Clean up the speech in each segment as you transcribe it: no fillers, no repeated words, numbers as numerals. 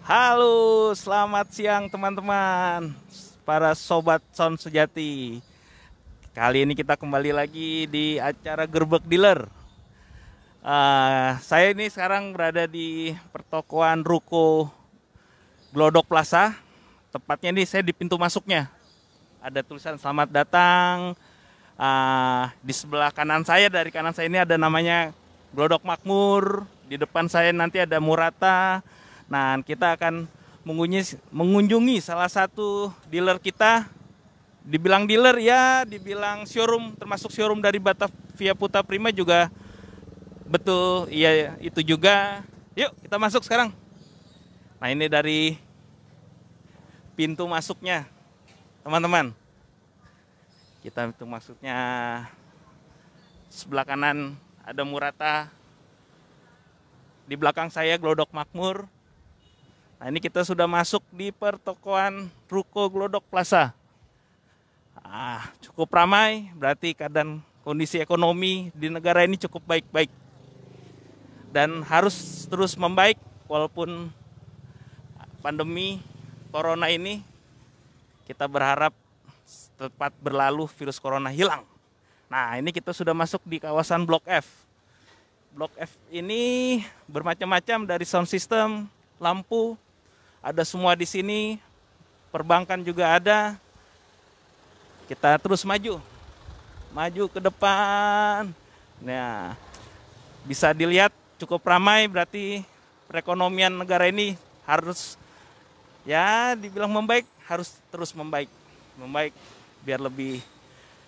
Halo, selamat siang teman-teman, para sobat sound sejati. Kali ini kita kembali lagi di acara Gerbek Dealer. Saya ini sekarang berada di pertokoan Ruko Glodok Plaza. Tepatnya nih saya di pintu masuknya. Ada tulisan selamat datang. Di sebelah kanan saya, dari kanan saya ini ada namanya Glodok Makmur. Di depan saya nanti ada Murata. Nah, kita akan mengunjungi salah satu dealer kita. Dibilang dealer ya, dibilang showroom, termasuk showroom dari Batavia Putra Prima juga betul. Iya, itu juga. Yuk, kita masuk sekarang. Nah, ini dari pintu masuknya, teman-teman. Kita pintu masuknya sebelah kanan ada Murata. Di belakang saya Glodok Makmur. Nah, ini kita sudah masuk di pertokoan Ruko Glodok Plaza. Cukup ramai, berarti keadaan kondisi ekonomi di negara ini cukup baik-baik. Dan harus terus membaik walaupun pandemi corona ini, kita berharap cepat berlalu, virus corona hilang. Nah, ini kita sudah masuk di kawasan Blok F. Blok F ini bermacam-macam, dari sound system, lampu, ada semua di sini. Perbankan juga ada. Kita terus maju ke depan. Nah, bisa dilihat cukup ramai, berarti perekonomian negara ini harus ya dibilang membaik, harus terus membaik biar lebih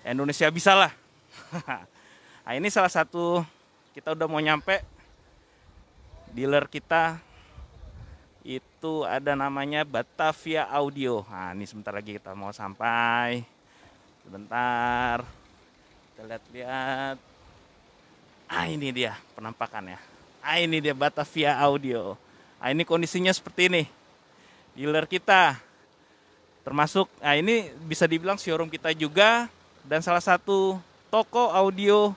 Indonesia bisa lah. Nah, ini salah satu, kita udah mau nyampe dealer kita. Itu ada namanya Batavia Audio. Nah, ini sebentar lagi kita mau sampai. Sebentar. Kita lihat-lihat. Ini dia penampakannya. Ini dia Batavia Audio. Ini kondisinya seperti ini. Dealer kita. Termasuk, ini bisa dibilang showroom kita juga. Dan salah satu toko audio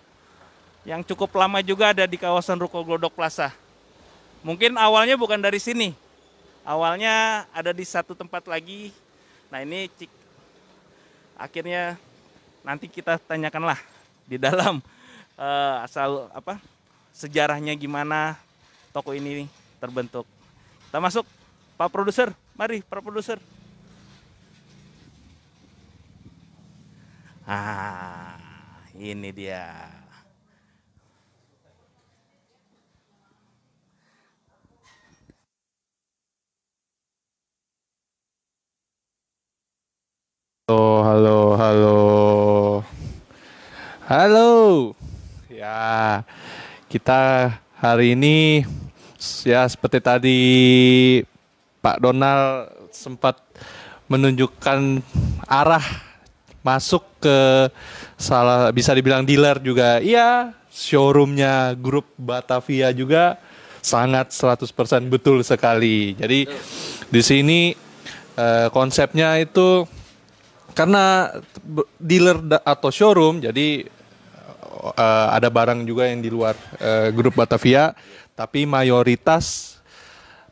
yang cukup lama juga ada di kawasan Ruko Glodok Plaza. Mungkin awalnya bukan dari sini. Awalnya ada di satu tempat lagi. Nah, ini akhirnya nanti kita tanyakanlah di dalam asal sejarahnya gimana toko ini terbentuk. Kita masuk, Pak Produser. Mari, Pak Produser. Ini dia. Halo, halo, halo. Halo. Ya, kita hari ini ya seperti tadi Pak Donald sempat menunjukkan arah masuk ke bisa dibilang dealer juga. Iya, showroomnya grup Batavia juga sangat 100% betul sekali. Jadi di sini konsepnya itu karena dealer atau showroom, jadi ada barang juga yang di luar grup Batavia, tapi mayoritas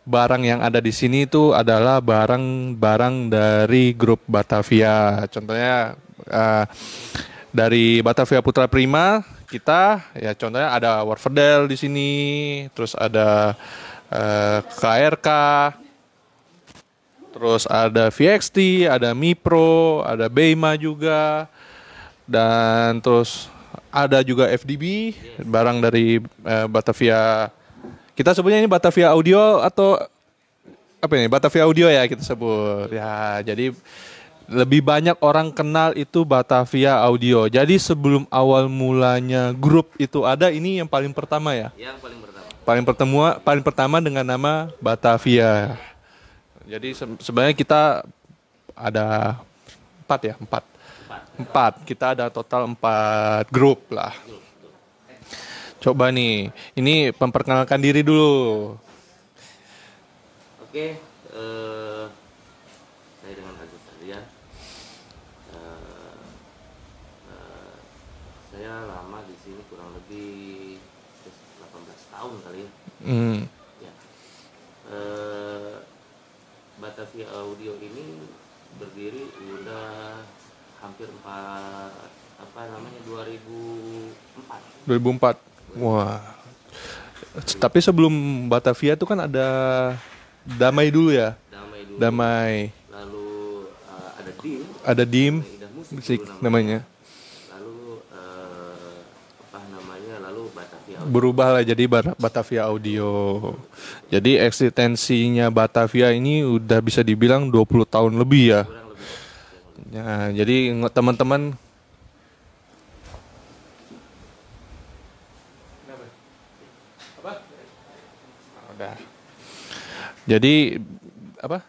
barang yang ada di sini itu adalah barang-barang dari grup Batavia. Contohnya dari Batavia Putra Prima kita, ya contohnya ada Warfedel di sini, terus ada KRK. Terus ada VXT, ada Mipro, ada Beima juga. Dan terus ada juga FDB, barang dari Batavia. Kita sebutnya ini Batavia Audio atau apa ini? Batavia Audio ya kita sebut. Ya, jadi lebih banyak orang kenal itu Batavia Audio. Jadi sebelum awal mulanya grup itu ada, ini yang paling pertama ya. Yang paling pertama. Paling pertama dengan nama Batavia. Jadi sebenarnya kita ada empat. Kita ada total 4 grup lah. Coba nih, ini memperkenalkan diri dulu. Oke, saya dengan Agus Ardian. Saya lama di sini kurang lebih 18 tahun kali ya. Hmm. Ya. Batavia Audio ini berdiri udah hampir 2004. 2004. Wah. Tapi sebelum Batavia tuh kan ada Damai dulu ya. Damai dulu. Damai. Lalu ada DIM. Ada DIM Indah musik dulu namanya. Lalu lalu Batavia Audio. Berubah lah jadi Batavia Audio. Jadi eksistensinya Batavia ini udah bisa dibilang 20 tahun lebih ya. Kurang lebih. Ya, jadi teman-teman udah. Jadi apa?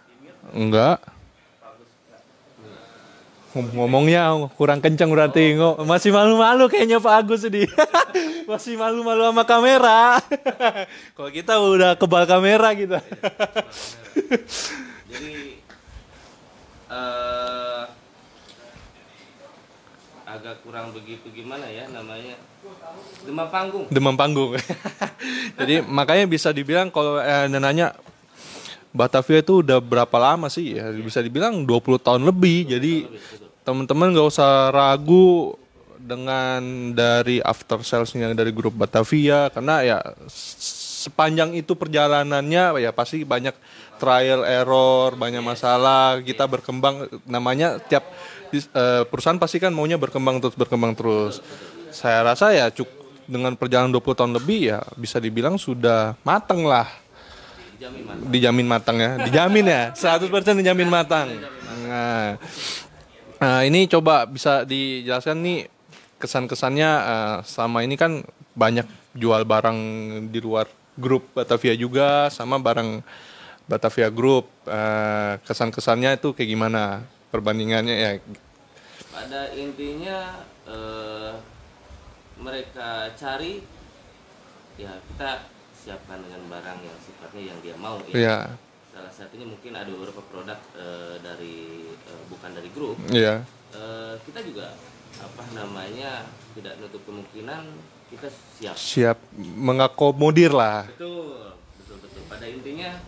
Enggak. Ngomongnya kurang kencang berarti masih malu-malu kayaknya Pak Agus ini. Masih malu-malu sama kamera. Kalau kita udah kebal kamera gitu. Jadi agak kurang begitu gimana ya namanya, demam panggung. Demam panggung. Jadi makanya bisa dibilang kalau nanya Batavia itu udah berapa lama sih ya? Bisa dibilang 20 tahun lebih. Jadi teman-teman gak usah ragu dengan dari after sales-nya dari grup Batavia, karena ya sepanjang itu perjalanannya ya pasti banyak trial error, banyak masalah, kita berkembang, namanya tiap perusahaan pasti kan maunya berkembang terus. Saya rasa ya dengan perjalanan 20 tahun lebih ya bisa dibilang sudah matang lah. Dijamin matang ya. Dijamin ya. 100% dijamin matang. Nah, ini coba bisa dijelaskan nih kesan-kesannya sama ini kan banyak jual barang di luar grup Batavia juga sama barang Batavia Group. Kesan-kesannya itu kayak gimana perbandingannya ya? Pada intinya mereka cari ya kita siapkan dengan barang yang sifatnya yang dia mau ya. Yeah. Salah satunya mungkin ada beberapa produk dari bukan dari grup. Yeah. Kita juga tidak nutup kemungkinan kita siap mengakomodir lah. Betul. Pada intinya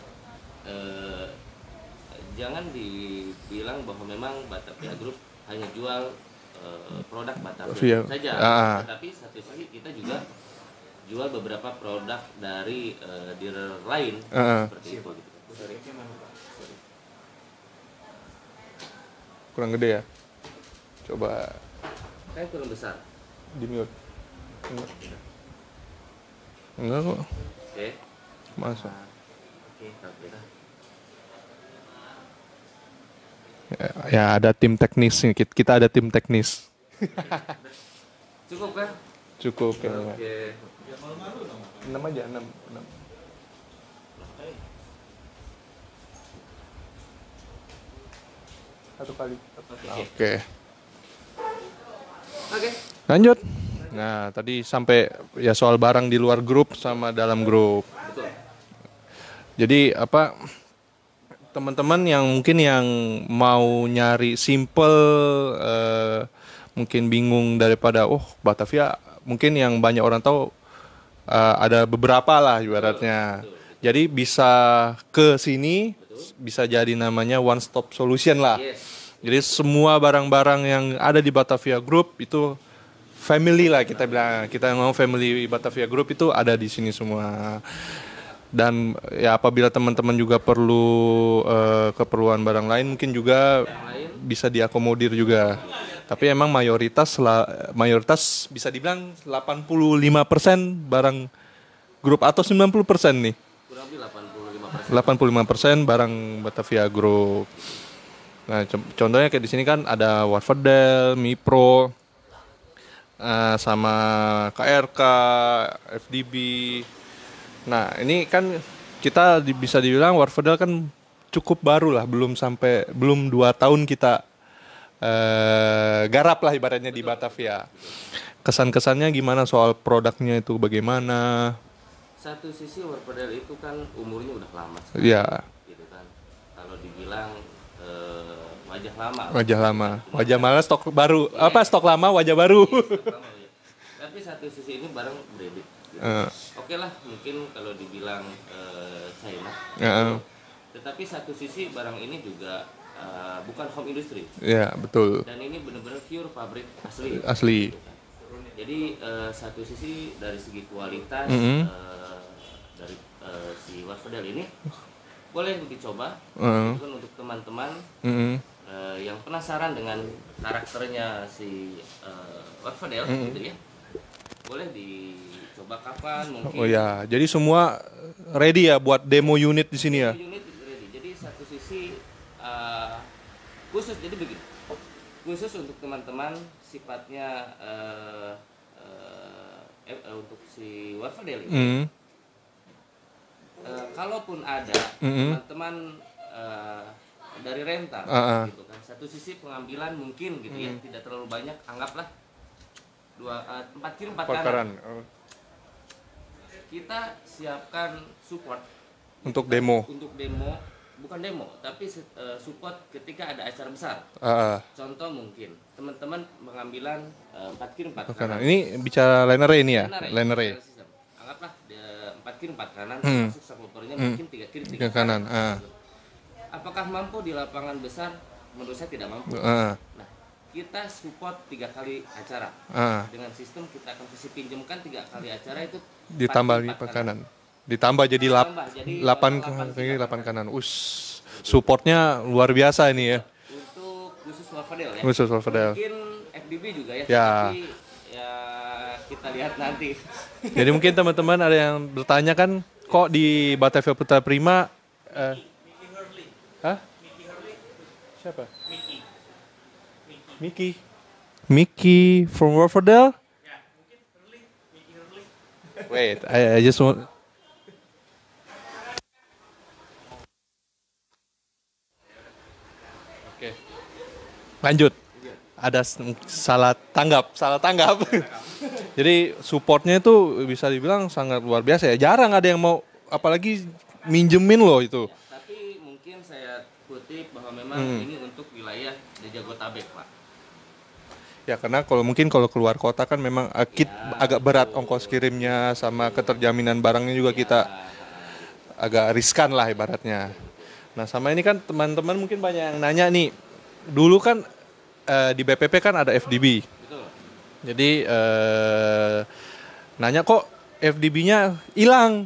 jangan dibilang bahwa memang Batavia Group hanya jual produk Batavia saja, tetapi satu sisi kita juga jual beberapa produk dari dealer lain seperti itu. Kurang gede ya? Coba. Kayak kurang besar. Di mute. Enggak kok. Oke. Masa? Oke. Ya ada tim teknis nih. Kita ada tim teknis. Cukup kan? Cukup kayaknya. Oke. 6 aja, 6. Satu kali. Oke. Lanjut. Nah, tadi sampai ya soal barang di luar grup sama dalam grup. Betul. Jadi apa teman-teman yang mungkin yang mau nyari simple mungkin bingung daripada Batavia, mungkin yang banyak orang tahu ada beberapa lah ibaratnya. Jadi bisa ke sini, bisa jadi namanya one stop solution lah. Jadi semua barang-barang yang ada di Batavia Group itu family lah kita bilang. Kita ngomong family Batavia Group itu ada di sini semua. Dan ya apabila teman-teman juga perlu keperluan barang lain mungkin juga bisa diakomodir juga. Tapi emang mayoritas bisa dibilang 85% barang grup atau 90% nih. Kurang lebih 85% barang Batavia Group. Nah, contohnya kayak di sini kan ada Warfadel, Mipro, sama KRK, FDB. Nah, ini kan kita bisa dibilang Warfadel kan cukup baru lah, belum 2 tahun kita garap lah ibaratnya di Batavia. Kesan-kesannya gimana soal produknya itu bagaimana? Satu sisi Warfadel itu kan umurnya udah lama sekali. Iya. Gitu kan. Kalau dibilang wajah lama. Wajah lama. Wajah malah stok baru. Stok lama, wajah baru. Tapi satu sisi ini barang branded. Gitu. Oke lah, mungkin kalau dibilang China. Tetapi satu sisi barang ini juga bukan home industry. Ya, betul. Dan ini benar-benar pure pabrik asli. Asli. Jadi satu sisi dari segi kualitas dari si Warfadel ini boleh dicoba. Itu kan untuk teman-teman yang penasaran dengan karakternya si Warfadel gitu ya. Boleh dicoba kapan mungkin. Oh ya, jadi semua ready ya buat demo unit di sini ya. Unit ready. Jadi satu sisi khusus, jadi begini. Khusus untuk teman-teman sifatnya untuk si Warfadel ini. Kalaupun ada teman-teman dari rental gitu kan. Satu sisi pengambilan mungkin gitu ya, tidak terlalu banyak, anggaplah 4 kilo 4 kanan. Kita siapkan support untuk demo. Untuk demo, bukan demo, tapi support ketika ada acara besar. Contoh mungkin teman-teman pengambilan 4 kilo 4 kanan. Ini bicara line array ini ya? Line array. Anggaplah 4 kiri 4 kanan, masuk subwoofernya mungkin 3 kiri 3 kanan. Apakah mampu di lapangan besar? Menurut saya tidak mampu. Nah, kita support 3 kali acara. Dengan sistem kita akan kasih pinjamkan 3 kali acara itu ditambah di kanan. Ditambah jadi 8 kanan. Supportnya luar biasa ini ya. Untuk khusus Warfadel ya. Khusus Warfadel. Mungkin FDB juga ya. Ya. Tapi ya kita lihat nanti. Jadi mungkin teman-teman ada yang bertanya kan, kok di Batavia Putra Prima Mickey Hurley. Hah? Mickey Hurley. Siapa? Mickey. Mickey from Warfadel? Ya, mungkin Hurley. Mickey Hurley. Wait, I just want. Oke. Lanjut. Ada salah tanggap. Jadi supportnya itu bisa dibilang sangat luar biasa ya. Jarang ada yang mau, apalagi minjemin loh itu. Ya, tapi mungkin saya kutip bahwa memang ini untuk wilayah di Jabodetabek, Pak. Ya karena kalau keluar kota kan memang agak berat ongkos kirimnya, sama keterjaminan barangnya juga kita agak riskan lah ibaratnya. Nah sama ini kan teman-teman mungkin banyak yang nanya nih, dulu kan di BPP kan ada FDB. Betul. Jadi nanya kok FDB-nya hilang.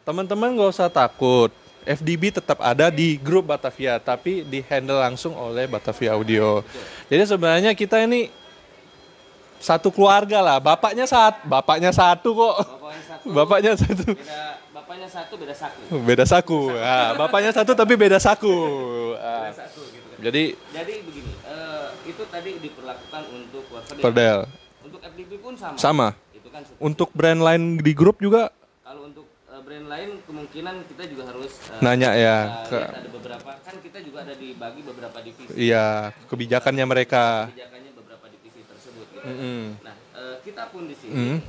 Teman-teman gak usah takut. FDB tetap ada di grup Batavia, tapi di handle langsung oleh Batavia Audio. Betul. Jadi sebenarnya kita ini satu keluarga lah. Bapaknya satu kok. Bapaknya satu. Bapaknya satu beda saku. Beda saku. Nah, bapaknya satu tapi beda saku. Beda saku gitu kan. Jadi begini, itu tadi diperlakukan untuk Warfadel. Untuk FDB pun sama. Sama. Itu kan untuk brand lain di grup juga. Kalau untuk brand lain kemungkinan kita juga harus nanya ya. Lihat ada beberapa, kan kita juga ada dibagi beberapa divisi. Iya, kebijakannya mereka. Kebijakannya beberapa divisi tersebut. Gitu. Nah, kita pun di sini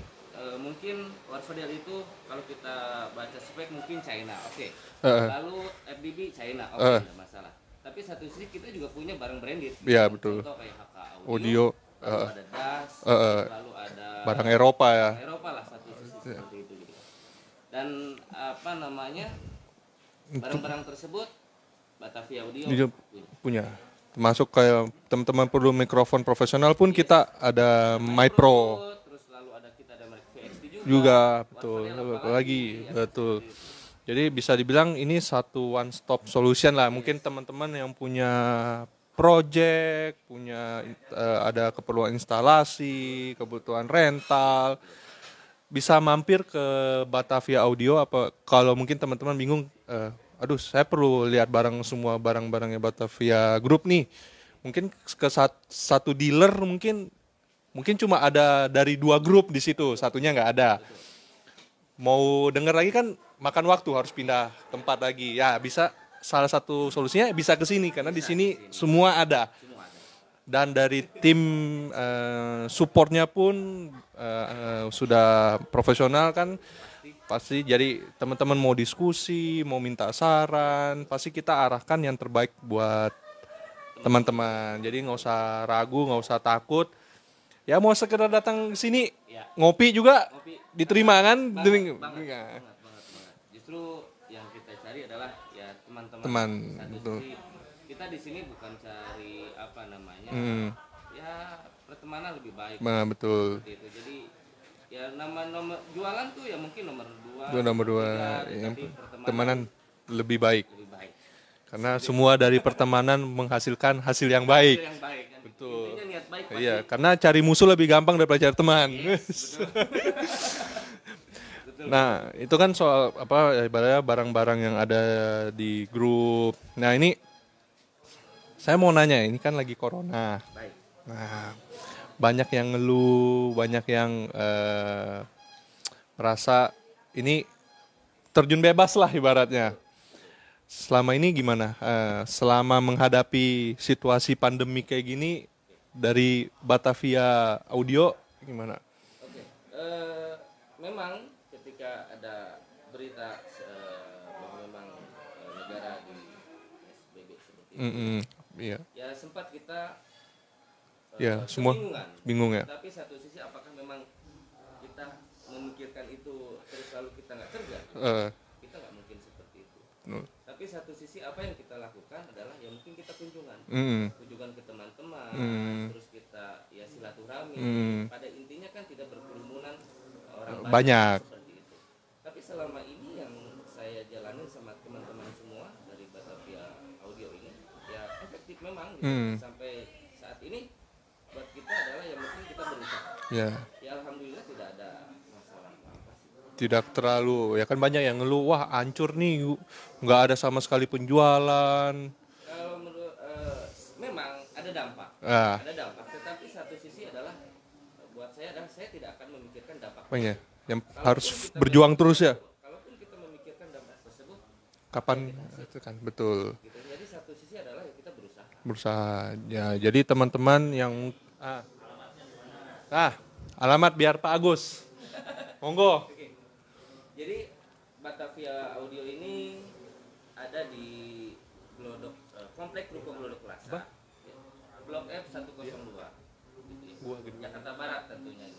mungkin Warfadel itu kalau kita baca spek mungkin China, oke. Lalu FDB China, oke, tidak masalah. Tapi satu sisi kita juga punya barang branded. Iya betul. Contoh kayak HK Audio, lalu ada DAS, lalu ada barang Eropa ya. Eropa lah satu sisi seperti itu gitu. Dan apa namanya, barang-barang tersebut Batavia Audio punya. Termasuk kayak teman-teman perlu mikrofon profesional pun kita ada MyPro. Terus lalu ada kita ada merek VXT juga betul. Lagi betul. Jadi bisa dibilang ini satu one stop solution lah. Mungkin teman-teman yang punya project, punya ada keperluan instalasi, kebutuhan rental, bisa mampir ke Batavia Audio. Apa kalau mungkin teman-teman bingung, aduh saya perlu lihat semua barang-barangnya Batavia Group nih. Mungkin ke satu dealer mungkin cuma ada dari 2 grup di situ, satunya nggak ada. Mau denger lagi kan makan waktu, harus pindah tempat lagi. Ya bisa, salah satu solusinya bisa ke sini karena di sini semua ada. Dan dari tim supportnya pun sudah profesional kan. Pasti jadi teman-teman mau diskusi, mau minta saran, pasti kita arahkan yang terbaik buat teman-teman. Jadi nggak usah ragu, nggak usah takut. Ya mau sekedar datang ke sini ngopi juga diterima kan? Banget. Justru yang kita cari adalah ya teman-teman. Teman, Betul. Kita di sini bukan cari apa namanya, ya pertemanan lebih baik. Nah, betul. Itu. Jadi ya nomor jualan tuh ya mungkin nomor 2, nomor 2 yang pertemanan lebih baik. Karena semua dari pertemanan menghasilkan hasil yang baik. Hasil yang baik kan. Betul. Intinya niat baik. Iya, karena cari musuh lebih gampang daripada cari teman. Yes, betul. Nah, itu kan soal apa ibaratnya barang-barang yang ada di grup. Nah, ini saya mau nanya, ini kan lagi corona. Baik. Nah, banyak yang ngeluh, banyak yang merasa ini terjun bebas lah ibaratnya. Selama ini gimana? Selama menghadapi situasi pandemi kayak gini dari Batavia Audio gimana? Oke. Memang ketika ada berita bahwa memang negara di PSBB seperti itu, iya. ya sempat kita Ya, semua bingung ya. Tapi satu sisi apakah memang kita memikirkan itu terus lalu kita nggak kerja? Kita nggak mungkin seperti itu. Tapi satu sisi apa yang kita lakukan adalah ya mungkin kita kunjungan ke teman-teman, terus kita ya silaturahmi. Pada intinya kan tidak berkerumunan orang banyak seperti itu. Tapi selama ini yang saya jalani sama teman-teman semua dari Batavia Audio ini ya efektif memang gitu. Sampai saat ini buat kita adalah yang penting kita berusaha. Ya alhamdulillah tidak ada masalah apa sih. Tidak terlalu, ya kan banyak yang ngeluh, wah hancur nih, nggak ada sama sekali penjualan. Kalau menurut memang ada dampak, tetapi satu sisi adalah buat saya adalah saya tidak akan memikirkan dampak. Yang harus berjuang terus ya. Kalaupun kita memikirkan dampak tersebut, kapan itu kan betul. Gitu. Jadi satu sisi adalah ya kita berusaha. Ya, jadi teman-teman yang alamat biar Pak Agus. Monggo. Oke. Jadi Batavia Audio ini ada di Glodok, Komplek Ruko Glodok Plaza, Blok F 102, gitu. Jakarta Barat tentunya.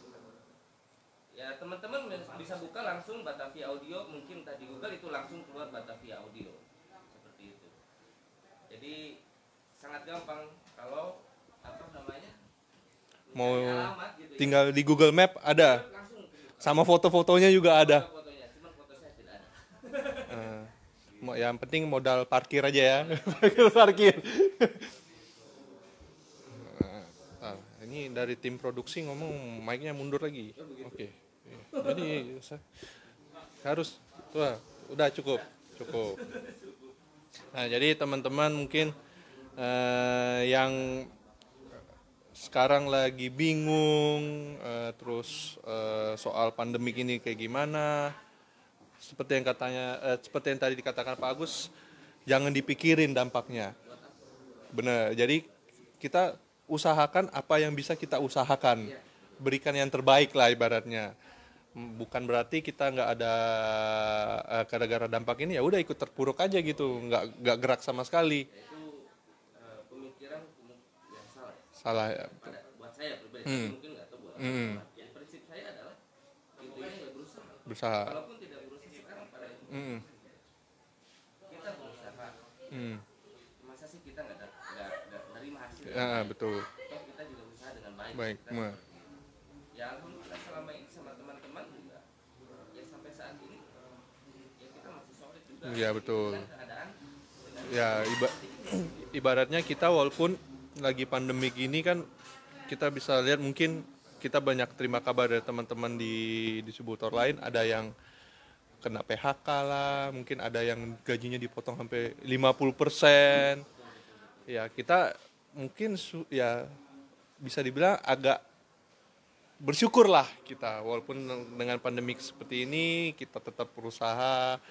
Ya teman-teman bisa buka langsung Batavia Audio, mungkin tadi Google itu langsung keluar Batavia Audio, seperti itu. Jadi sangat gampang kalau apa namanya mau alamat, gitu tinggal di Google Map ada, langsung sama foto-fotonya juga ada. Fotonya, cuman foto saya tidak ada. Yang penting modal parkir aja ya. Parkir. Ini dari tim produksi ngomong mic-nya mundur lagi. Oke. Jadi harus udah cukup. Nah, jadi teman-teman mungkin yang sekarang lagi bingung terus soal pandemi ini kayak gimana, seperti yang tadi dikatakan Pak Agus, jangan dipikirin dampaknya. Benar. Jadi kita usahakan apa yang bisa kita usahakan, berikan yang terbaik lah ibaratnya. Bukan berarti kita nggak ada gara-gara dampak ini ya udah ikut terpuruk aja gitu, nggak gerak sama sekali. Itu pemikiran yang salah. Salah ya. Buat saya pribadi, mungkin nggak tahu buat orang. Yang prinsip saya adalah intinya ya berusaha. Walaupun tidak berusaha sekarang pada kita berusaha. Masa sih kita nggak nerima hasil? Ya, betul. Toh kita juga berusaha dengan baik. Ya alhamdulillah selama ini sama teman-teman juga ya sampai saat ini ya kita masih solid juga. Iya betul. Keadaan Ya ibaratnya kita walaupun lagi pandemi gini kan kita bisa lihat mungkin kita banyak terima kabar dari teman-teman di distributor lain, ada yang kena PHK lah, mungkin ada yang gajinya dipotong sampai 50%. Ya kita mungkin ya bisa dibilang agak bersyukurlah kita walaupun dengan pandemi seperti ini kita tetap berusaha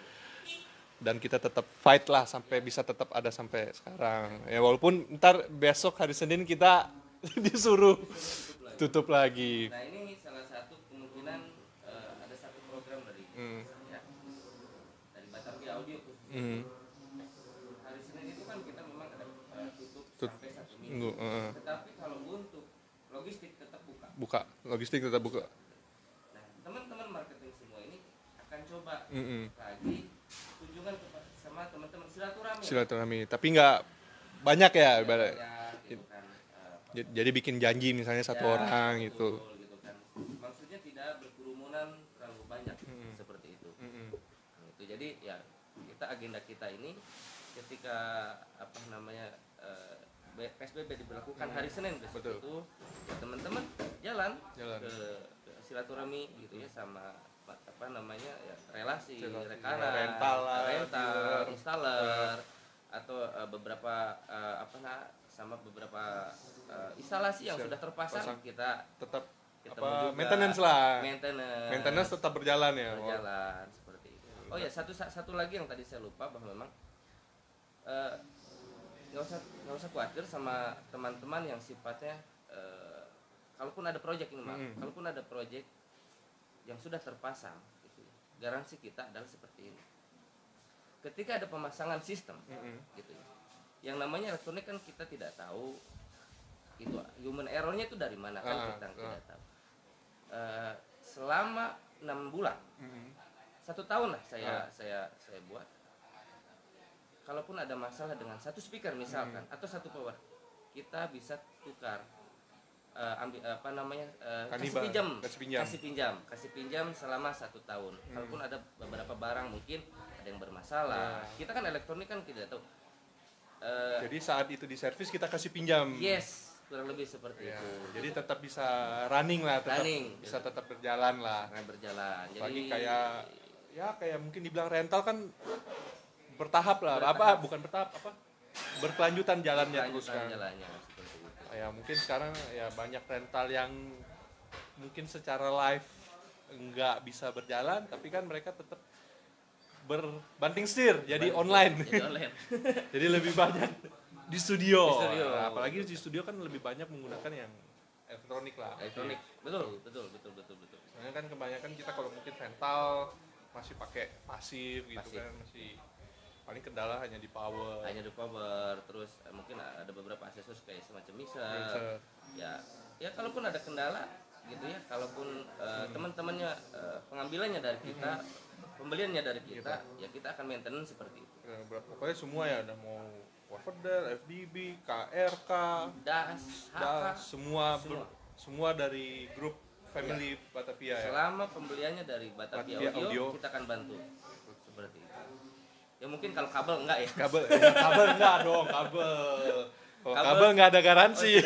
dan kita tetap fight lah sampai bisa tetap ada sampai sekarang. Ya walaupun ntar besok hari Senin kita disuruh tutup lagi. Nah ini salah satu kemungkinan ada satu program dari saya, dari Batavia Audio khususnya. Hari Senin itu kan kita memang ada tutup sampai 1 minggu. Tetapi kalau untuk logistik tetap buka. Logistik tetap buka. Nah teman-teman marketing semua ini akan coba lagi kunjungan sama sama teman-teman silaturahmi. Silaturahmi, tapi nggak banyak ya ibarat. Gitu kan. Jadi bikin janji misalnya satu orang gitu. Gitu kan. Maksudnya tidak berkerumunan terlalu banyak seperti itu. Gitu. Jadi ya agenda kita ini ketika apa namanya PSBB diberlakukan hari Senin besok itu ya teman-teman jalan ke silaturahmi gitu ya sama apa namanya ya relasi, rekanan, rental, installer atau beberapa sama beberapa instalasi yang sudah terpasang kita tetap juga, maintenance lah. Maintenance tetap berjalan ya. Berjalan seperti itu. Oh ya satu lagi yang tadi saya lupa bahwa memang nggak usah khawatir sama teman-teman yang sifatnya kalaupun ada proyek ini kalaupun ada proyek yang sudah terpasang gitu, garansi kita adalah seperti ini. Ketika ada pemasangan sistem gitu ya, yang namanya elektronik kan kita tidak tahu itu human errornya itu dari mana kan kita tidak tahu. Selama 6 bulan 1 tahun lah saya buat, kalaupun ada masalah dengan satu speaker misalkan atau satu power, kita bisa tukar kasih pinjam selama 1 tahun. Kalaupun ada beberapa barang mungkin ada yang bermasalah, kita kan elektronik kan tidak tahu. Jadi saat itu di servis kita kasih pinjam. Yes, kurang lebih seperti itu. Jadi tetap bisa running lah, bisa tetap berjalan lah. Berjalan. Jadi kayak mungkin dibilang rental kan bertahap lah, bukan bertahap berkelanjutan jalannya terus kan. Ya mungkin sekarang ya banyak rental yang mungkin secara live nggak bisa berjalan, tapi kan mereka tetap berbanting setir jadi online. Jadi lebih banyak di studio. Nah, apalagi di studio kan lebih banyak menggunakan yang elektronik lah. Elektronik. Betul. Soalnya kan kebanyakan kita kalau mungkin rental masih pakai pasif gitu kan, masih paling kendala hanya di power, terus mungkin ada beberapa aksesoris kayak semacam mixer. Ya kalaupun ada kendala gitu ya, kalaupun teman-temannya pengambilannya dari kita, pembeliannya dari kita, ya kita akan maintenance seperti itu. Pokoknya semua ya, ada mau Waferdel, FDB, KRK, DAS, semua dari grup family Batavia ya. Selama pembeliannya dari Batavia Audio, kita akan bantu seperti itu. Ya mungkin kalau kabel enggak ya. Kabel enggak dong, Kalau kabel enggak ada garansi.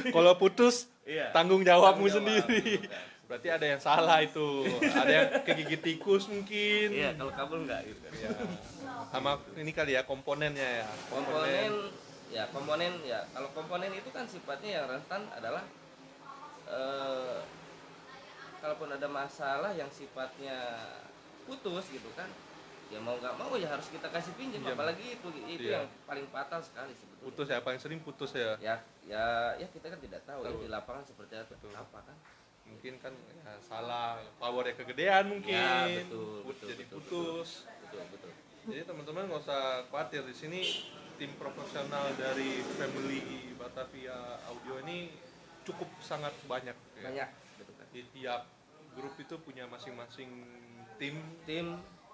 Kalau putus tanggung jawabmu sendiri. Berarti ada yang salah itu. Ada yang kegigit tikus mungkin. Iya, kalau kabel enggak gitu kan. Ya. Sama ini kali ya komponennya ya. Komponen ya. Kalau komponen itu kan sifatnya yang rentan adalah kalaupun ada masalah yang sifatnya putus gitu kan, ya mau nggak mau ya harus kita kasih pinjam. Apalagi itu yang paling fatal sekali sebetulnya. Putus ya, paling sering putus ya. Ya kita kan tidak tahu ya di lapangan seperti apa kan. Mungkin kan ya, salah powernya kegedean mungkin. Ya, betul, jadi putus. Betul. Jadi teman-teman nggak usah khawatir, di sini tim profesional dari family Batavia Audio ini cukup sangat banyak. Banyak, betul kan. Di tiap grup itu punya masing-masing tim.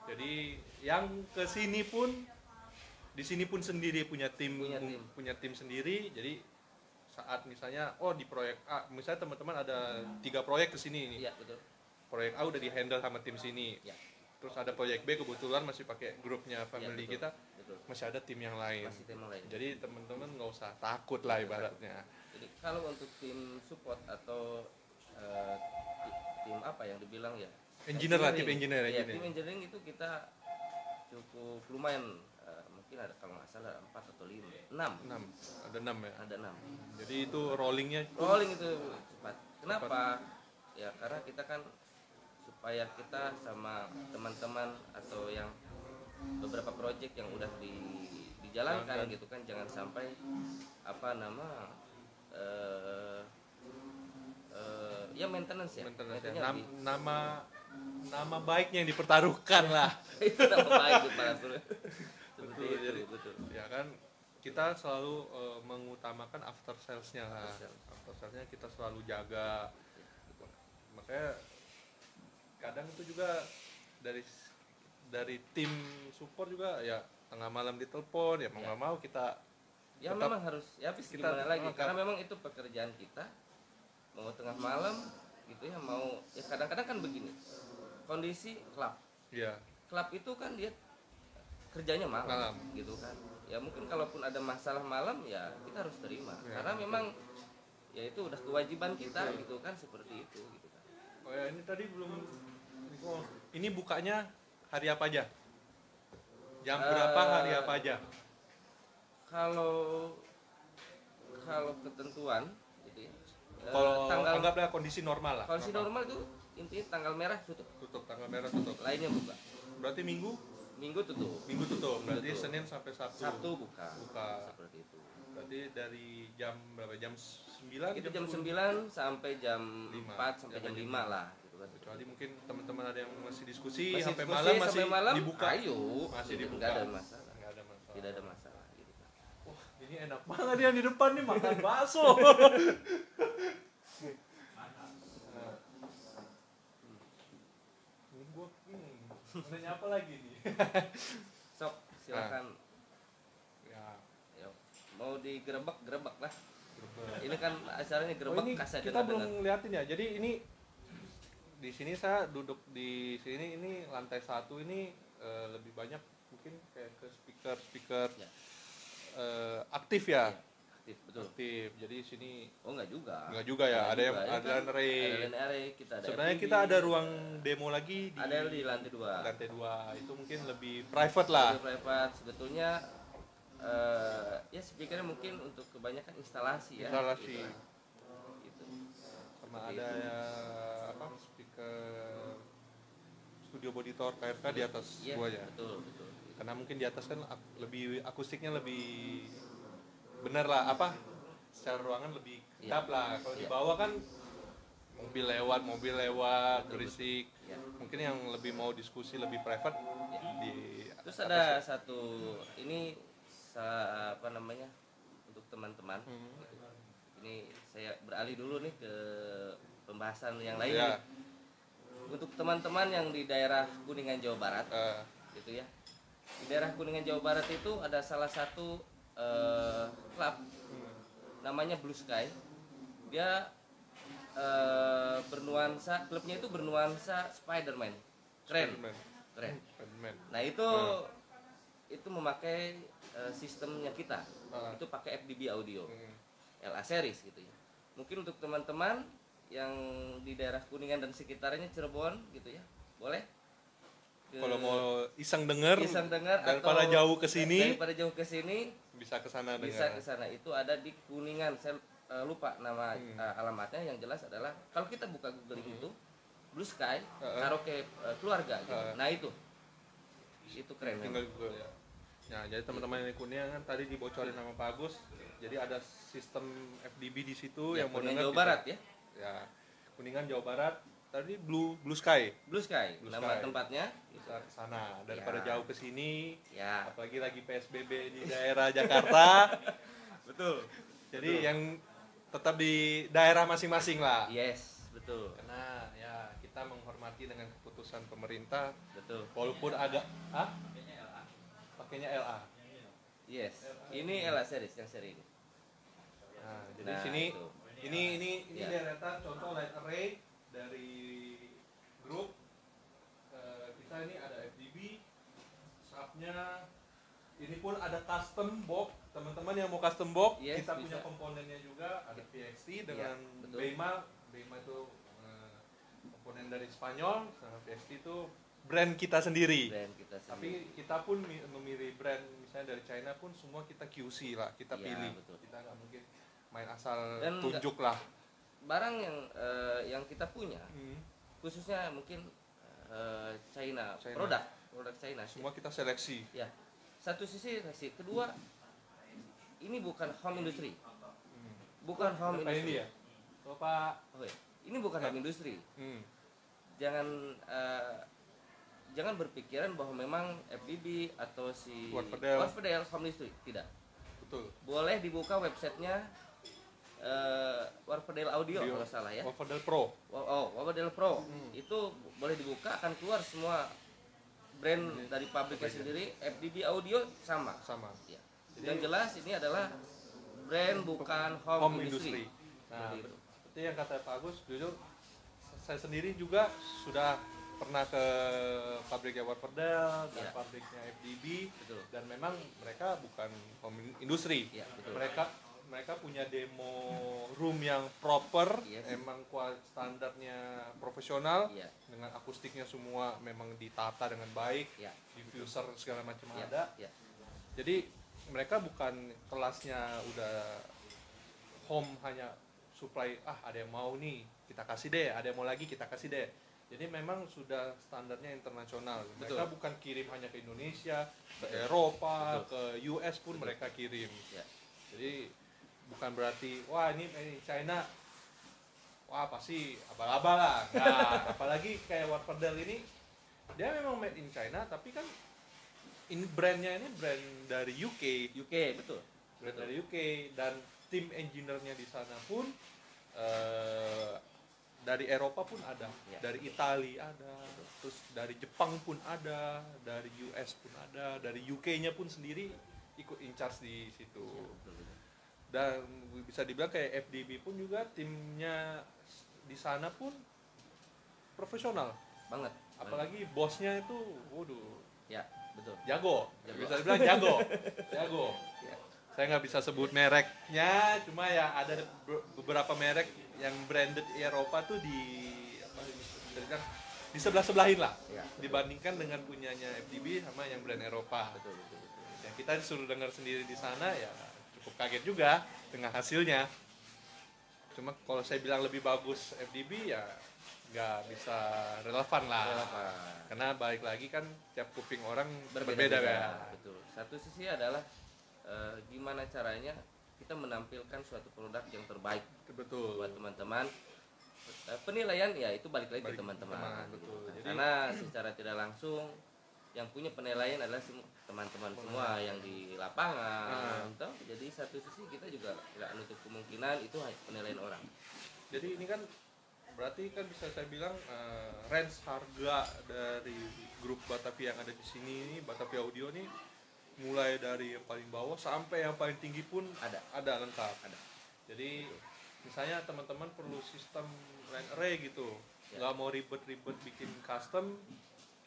Jadi yang ke sini pun di sini pun sendiri punya tim sendiri. Jadi saat misalnya di proyek A, misalnya teman-teman ada 3 proyek ke sini nih. Iya, betul. Proyek A udah di-handle sama tim sini. Ya. Terus ada proyek B kebetulan masih pakai grupnya family betul, kita. Betul. Masih ada tim yang lain. Lain. Jadi teman-teman nggak usah takut lah ibaratnya. Jadi kalau untuk tim support atau tim apa yang dibilang ya engineer lah, tim engineer. Tim engineering itu kita cukup lumayan, mungkin ada kalau nggak salah 4 atau 5, 6. Ada 6 ya. Ada 6. Jadi itu rolling itu cepat. Kenapa? Ya karena kita kan supaya kita sama teman-teman atau yang beberapa proyek yang udah dijalankan gitu kan, jangan sampai maintenance ya. Nama baiknya yang dipertaruhkan lah. Itu nama baik betul. Ya kan kita selalu mengutamakan after sales-nya lah. After sales-nya kita selalu jaga. Makanya kadang itu juga dari tim support juga ya tengah malam ditelepon ya mau nggak mau kita ya tetap, memang harus ya habis kita gimana lagi tetap, karena memang itu pekerjaan kita, mau tengah malam gitu ya, mau ya kadang-kadang kan begini kondisi klub ya itu kan dia kerjanya malam gitu kan, ya mungkin kalaupun ada masalah malam ya kita harus terima ya, karena memang ya itu udah kewajiban kita gitu kan, seperti itu gitu kan. oh ya ini tadi belum ini bukanya hari apa aja, jam berapa, hari apa aja? Kalau ketentuan gitu ya, Kalau tanggal anggaplah kondisi normal lah. kondisi normal itu intinya tanggal merah tutup, Tanggal merah tutup. lainnya buka. Berarti minggu tutup. Berarti tutup. Senin sampai Sabtu. Sabtu buka. Seperti itu. Berarti dari jam berapa? Jam 9? Itu jam 9 sampai jam 4 sampai jam 5 lah gitu kan. Kecuali mungkin teman-teman ada yang masih diskusi Masih sampai diskusi, malam dibuka. Ayo, Masih dibuka. Enggak ada masalah. Tidak ada masalah gitu kan. Wah, ini enak banget yang di depan nih makan bakso. Nanya apa lagi nih? Sok, silakan. Ya. Yuk. Mau digerebek lah. Ini kan acaranya gerebek ini kasih kita belum liatin ya. Jadi ini di sini saya duduk di sini, ini lantai 1 ini lebih banyak mungkin kayak ke speaker ya. Aktif ya. Ya. Aktif, betul. Aktif. Jadi sini enggak juga ya. Ada yang ada ada array, kita ada. Sebenarnya kita ada ruang demo lagi di lantai 2. Lantai 2 itu mungkin lebih private lah. Lebih private sebetulnya. Ya speakernya mungkin untuk kebanyakan instalasi ya. Instalasi. Gitu. Sama ada ya, apa speaker studio monitor KFK di atas ya, gua ya. Betul. Karena mungkin di atas kan lebih akustiknya lebih benar lah, apa secara ruangan lebih kedap lah. Kalau di bawah kan mobil lewat berisik. Ya. Mungkin yang lebih mau diskusi lebih private di. Terus ada satu ini apa namanya untuk teman-teman. Gitu. Ini saya beralih dulu nih ke pembahasan yang lain. Ya. Untuk teman-teman yang di daerah Kuningan Jawa Barat, gitu ya. Di daerah Kuningan Jawa Barat itu ada salah satu klub namanya Blue Sky. Dia bernuansa, klubnya itu bernuansa Spider-Man. Keren. Spider-Man. Nah itu memakai sistemnya kita. Itu pakai FDB audio, LA series gitu ya. Mungkin untuk teman-teman yang di daerah Kuningan dan sekitarnya, Cirebon gitu ya, boleh. Kalau mau iseng denger daripada jauh ke sini bisa ke sana. Itu ada di Kuningan. Saya lupa nama alamatnya, yang jelas adalah kalau kita buka Google itu Blue Sky karaoke keluarga gitu. Nah itu keren. Tinggal Google ya. Nah, jadi teman-teman yang di Kuningan kan tadi dibocorin sama Pak Agus. Jadi ada sistem FDB di situ ya, yang mau dengar Jawa Barat ya. Ya, Kuningan Jawa Barat. Tadi Blue Sky. Nama tempatnya. Bisa ke sana daripada jauh ke sini. Ya. Apalagi lagi PSBB di daerah Jakarta. Betul. Jadi yang tetap di daerah masing-masing lah. Yes, betul. Karena ya kita menghormati dengan keputusan pemerintah. Betul. Walaupun agak pakainya LA. Yes. Ini LA series yang seri ini. Nah, jadi sini itu. Ini deretan contoh light array dari grup. Kita ini ada FDB, subnya. Ini pun ada custom box. Teman-teman yang mau custom box, kita punya komponennya juga. Ada PXT dengan Bema. Bema itu komponen dari Spanyol. Sama PXT itu brand kita sendiri. Tapi kita pun memilih brand misalnya dari China pun semua kita QC lah, kita pilih. Betul. Kita nggak mungkin main asal dan tunjuk lah. Barang yang kita punya, khususnya mungkin China. Produk China. Semua kita seleksi. Ya. Satu sisi seleksi, kedua ini bukan home industry. Bukan home industry. Ini ya. Pak. Ini bukan home industry. Jangan berpikiran bahwa memang FDB atau si Warfadel home industry, tidak. Betul. Boleh dibuka websitenya Warfadel Audio kalau salah ya. Warfadel Pro. Warfadel Pro. Itu boleh dibuka, akan keluar semua brand dari pabriknya sendiri, FDB Audio sama. Ya. Yang jelas ini adalah brand bukan home industry. Nah, seperti yang kata Pak Agus, jujur saya sendiri juga sudah pernah ke pabriknya Warperdel dan pabriknya FDB. Betul. Dan memang mereka bukan home industry. Ya, mereka punya demo room yang proper, emang standarnya profesional, dengan akustiknya semua memang ditata dengan baik, diffuser segala macam ada. Jadi mereka bukan kelasnya udah home hanya supply, ada yang mau nih kita kasih deh, ada yang mau lagi kita kasih deh. Jadi memang sudah standarnya internasional. Mereka bukan kirim hanya ke Indonesia, ke Eropa, ke US pun mereka kirim. Jadi bukan berarti wah ini China, wah pasti abal-abal lah. Nah, apalagi kayak Warperdel ini dia memang made in China, tapi kan ini brandnya ini brand dari UK, betul. Brand dari UK, dan tim engineer-nya di sana pun dari Eropa pun ada, dari Italia ada, terus dari Jepang pun ada, dari US pun ada, dari UK-nya pun sendiri ikut in charge di situ. Dan bisa dibilang kayak FDB pun juga timnya di sana pun profesional banget. Apalagi bosnya itu, waduh, betul. Jago. Bisa dibilang jago. Saya nggak bisa sebut mereknya, cuma ya ada beberapa merek yang branded Eropa tuh di sebelah-sebelahin lah, dibandingkan dengan punyanya FDB sama yang brand Eropa. Betul. Yang kita disuruh dengar sendiri di sana ya cukup kaget juga dengan hasilnya. Cuma kalau saya bilang lebih bagus FDB ya nggak bisa relevan lah. Karena balik lagi kan tiap kuping orang berbeda kan. Betul. Satu sisi adalah gimana caranya kita menampilkan suatu produk yang terbaik. Betul. Buat teman-teman. Penilaian ya itu balik lagi ke teman-teman. Betul. Jadi, karena secara tidak langsung yang punya penilaian adalah teman-teman semua yang di lapangan. Jadi satu sisi kita juga nggak nutup kemungkinan itu penilaian orang. Jadi ini kan berarti kan bisa saya bilang range harga dari grup Batavia yang ada di sini ini, Batavia Audio nih, mulai dari yang paling bawah sampai yang paling tinggi pun ada lengkap. Jadi misalnya teman-teman perlu sistem line array gitu, nggak mau ribet-ribet bikin custom,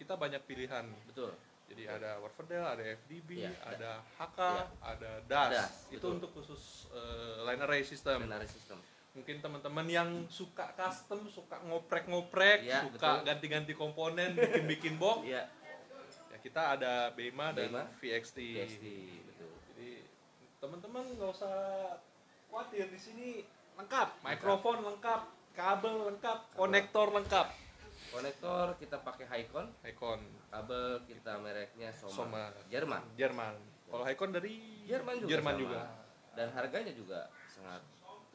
kita banyak pilihan. Betul. Jadi ada Warperdel, ada FDB, ada HK, ada DAS. Itu untuk khusus line array system. Mungkin teman-teman yang suka custom, suka ngoprek-ngoprek, suka ganti-ganti komponen, bikin box, ya kita ada Beima dan VXT. Betul. Jadi teman-teman nggak usah khawatir, di sini lengkap, mikrofon lengkap, kabel lengkap, konektor lengkap. Konektor kita pakai Hikon. Kabel kita mereknya Soma. Jerman. Kalau Hikon dari Jerman juga. Dan harganya juga sangat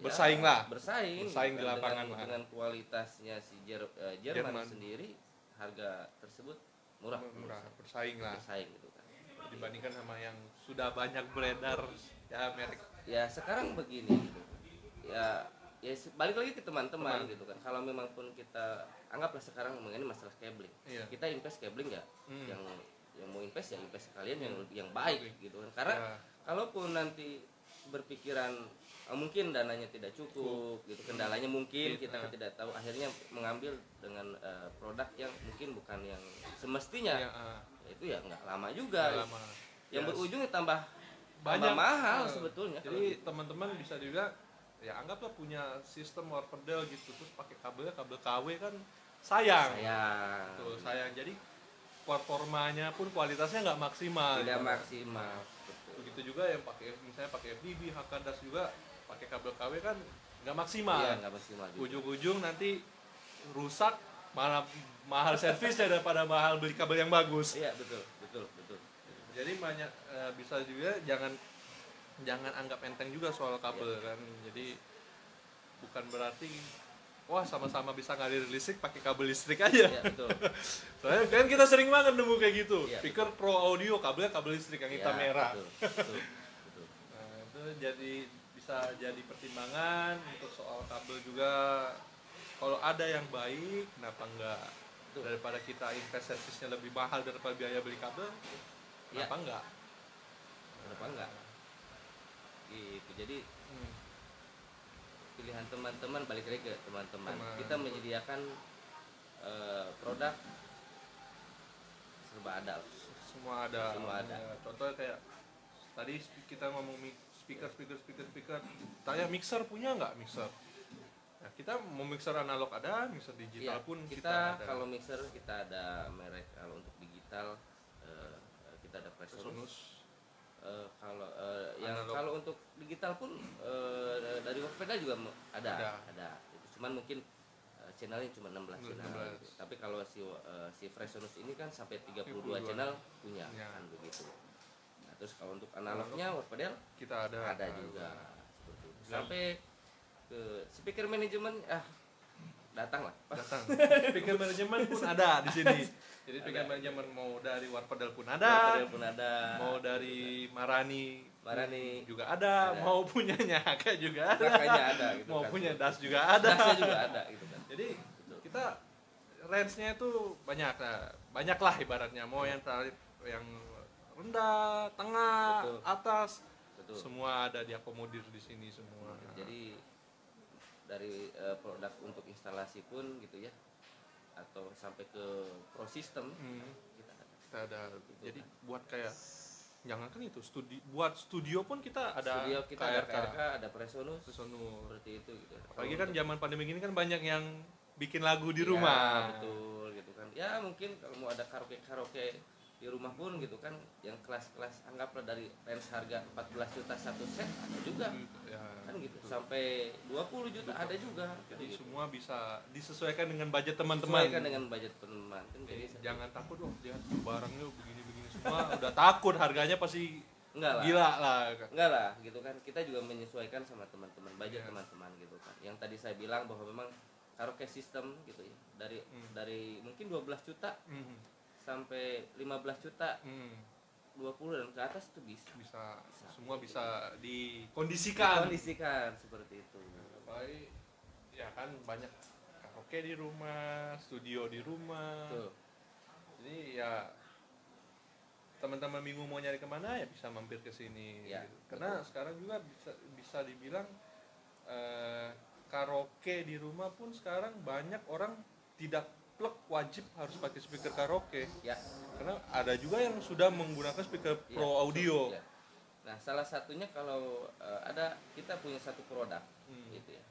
bersaing di lapangan dengan kualitasnya si Jerman sendiri, harga tersebut murah, bersaing gitu kan. Dibandingkan sama yang sudah banyak beredar ya merek. Ya sekarang begini gitu. Ya balik lagi ke teman-teman gitu kan. Kalau memang pun kita anggaplah sekarang mengenai masalah cabling, kita invest cabling ya, yang mau invest ya invest sekalian yang baik gitu kan. Karena kalaupun nanti berpikiran mungkin dananya tidak cukup gitu, kendalanya mungkin kita tidak tahu, akhirnya mengambil dengan produk yang mungkin bukan yang semestinya, itu ya nggak lama juga, yang berujung tambah mahal sebetulnya. Jadi teman-teman bisa juga ya anggaplah punya sistem Warperdel gitu, terus pakai kabel KW kan sayang. Jadi performanya pun kualitasnya nggak maksimal. Tidak maksimal. Begitu juga yang misalnya pakai FDB, HKDAS juga pakai kabel KW kan nggak maksimal. Nggak maksimal. Ujung-ujung nanti rusak, malah mahal servisnya daripada mahal beli kabel yang bagus. Iya betul. Jadi banyak bisa juga jangan anggap enteng juga soal kabel kan. Jadi bukan berarti wah sama-sama bisa ngalir listrik pakai kabel listrik aja. Iya, betul. Soalnya kan kita sering banget nemu kayak gitu. Speaker Pro Audio kabelnya kabel listrik yang hitam merah. Betul. Nah, itu bisa jadi pertimbangan untuk soal kabel juga. Kalau ada yang baik, kenapa enggak Daripada kita invest servisnya lebih mahal daripada biaya beli kabel, kenapa enggak? Kenapa enggak? Gitu. Jadi pilihan teman-teman, balik lagi ke teman-teman. Kita menyediakan produk serba ada. Semua ada. Semua ada. Contohnya kayak tadi kita ngomong speaker. Tanya mixer punya nggak mixer? Nah, kita mau mixer analog ada, mixer digital pun kita ada. Kalau mixer kita ada merek, kalau untuk digital kita ada Presonus. Kalau untuk digital pun dari Workpeda juga ada. Itu cuman mungkin channelnya cuma 16 channel. Gitu. Tapi kalau si Presonus ini kan sampai 32 channel punya kan begitu. Nah, terus kalau untuk analognya Workpeda kita ada juga. Seperti itu. Sampai ke speaker manajemen datang. Speaker manajemen pun ada di sini. Jadi speaker manajemen mau dari Warpedal pun ada. Mau dari Marani juga ada. Mau punyanya Haka juga ada. Gitu mau kan. punya Das juga ada. Dasnya juga ada gitu kan. Jadi kita range-nya itu banyak lah ibaratnya. Mau yang tarif yang rendah, tengah, atas. Betul. Semua ada diakomodir di sini semua. Jadi dari produk untuk instalasi pun gitu ya, atau sampai ke pro system kita ada. Jadi buat kayak jangankan itu buat studio pun kita ada. Studio kita ada KRK, ada Presonus seperti itu gitu. Apalagi kan zaman pandemi ini kan banyak yang bikin lagu di rumah. Betul gitu kan. Ya mungkin kalau mau ada karaoke di rumah pun gitu kan, yang kelas-kelas anggaplah dari range harga 14 juta satu set ada juga kan gitu, sampai 20 juta ada juga. Jadi gitu. semua bisa disesuaikan dengan budget teman-teman. Jadi jangan takut lihat barangnya begini semua udah takut harganya pasti enggak lah gitu kan. Kita juga menyesuaikan sama teman-teman, budget teman-teman gitu kan. Yang tadi saya bilang bahwa memang karaoke system gitu ya, dari mungkin 12 juta sampai 15 juta 20 dan ke atas itu bisa semua bisa dikondisikan seperti itu. Baik ya kan, banyak karaoke di rumah, studio di rumah. Tuh. Jadi ya teman-teman bingung mau nyari kemana ya bisa mampir ke sini ya, gitu. Karena sekarang juga bisa dibilang karaoke di rumah pun sekarang banyak orang tidak plug wajib harus pakai speaker karaoke. Ya. Karena ada juga yang sudah menggunakan speaker pro audio. Ya. Nah, salah satunya kalau kita punya satu produk gitu ya.